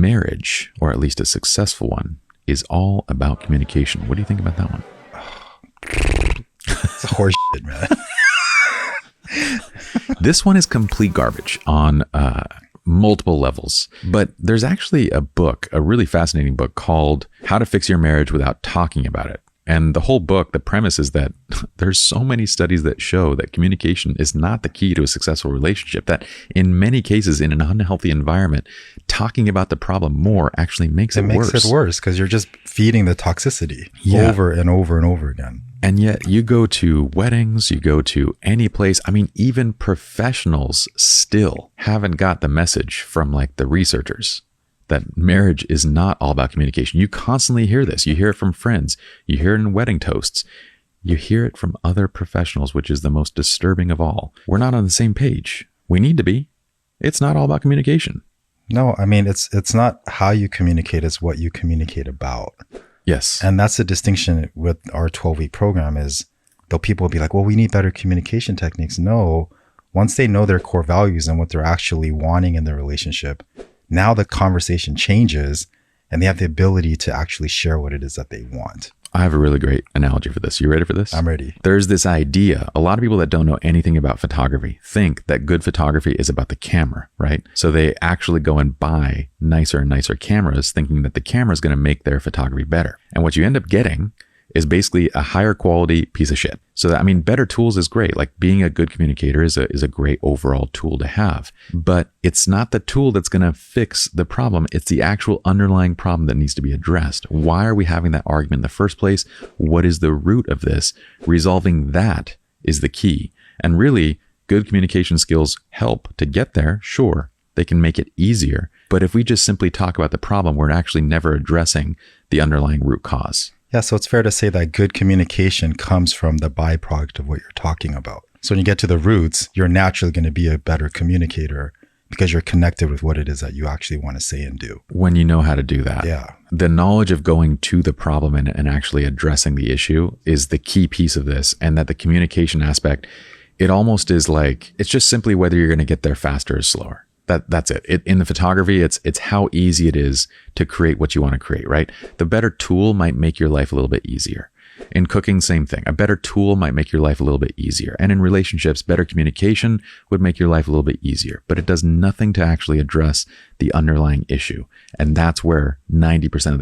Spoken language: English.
marriage, or at least a successful one, is all about communication. What do you think about that one? It's horse shit, man. This one is complete garbage on multiple levels. But there's actually a book, a really fascinating book called How to Fix Your Marriage Without Talking About It. And the whole book, the premise is that there's so many studies that show that communication is not the key to a successful relationship, that in many cases in an unhealthy environment, talking about the problem more actually makes it worse. It makes it worse because you're just feeding the toxicity over and over and over again. And yet you go to weddings, you go to any place. I mean, even professionals still haven't got the message from like the researchers that marriage is not all about communication. You constantly hear this. You hear it from friends. You hear it in wedding toasts. You hear it from other professionals, which is the most disturbing of all. We're not on the same page. We need to be. It's not all about communication. No, I mean, it's not how you communicate, it's what you communicate about. Yes. And that's the distinction with our 12-week program is, though people will be like, well, we need better communication techniques. No, once they know their core values and what they're actually wanting in their relationship, now the conversation changes and they have the ability to actually share what it is that they want. I have a really great analogy for this. You ready for this? I'm ready. There's this idea. A lot of people that don't know anything about photography think that good photography is about the camera, right? So they actually go and buy nicer and nicer cameras thinking that the camera is going to make their photography better. And what you end up getting is basically a higher quality piece of shit. So that, I mean, better tools is great. Like being a good communicator is a great overall tool to have, but it's not the tool that's going to fix the problem. It's the actual underlying problem that needs to be addressed. Why are we having that argument in the first place? What is the root of this? Resolving that is the key. And really, good communication skills help to get there. Sure, they can make it easier. But if we just simply talk about the problem, we're actually never addressing the underlying root cause. Yeah, so it's fair to say that good communication comes from the byproduct of what you're talking about. So when you get to the roots, you're naturally going to be a better communicator because you're connected with what it is that you actually want to say and do. When you know how to do that. Yeah. The knowledge of going to the problem and actually addressing the issue is the key piece of this. And that the communication aspect, it almost is like, it's just simply whether you're going to get there faster or slower. That's it. In the photography, it's how easy it is to create what you want to create, right? The better tool might make your life a little bit easier. In cooking, same thing. A better tool might make your life a little bit easier. And in relationships, better communication would make your life a little bit easier. But it does nothing to actually address the underlying issue. And that's where 90% of the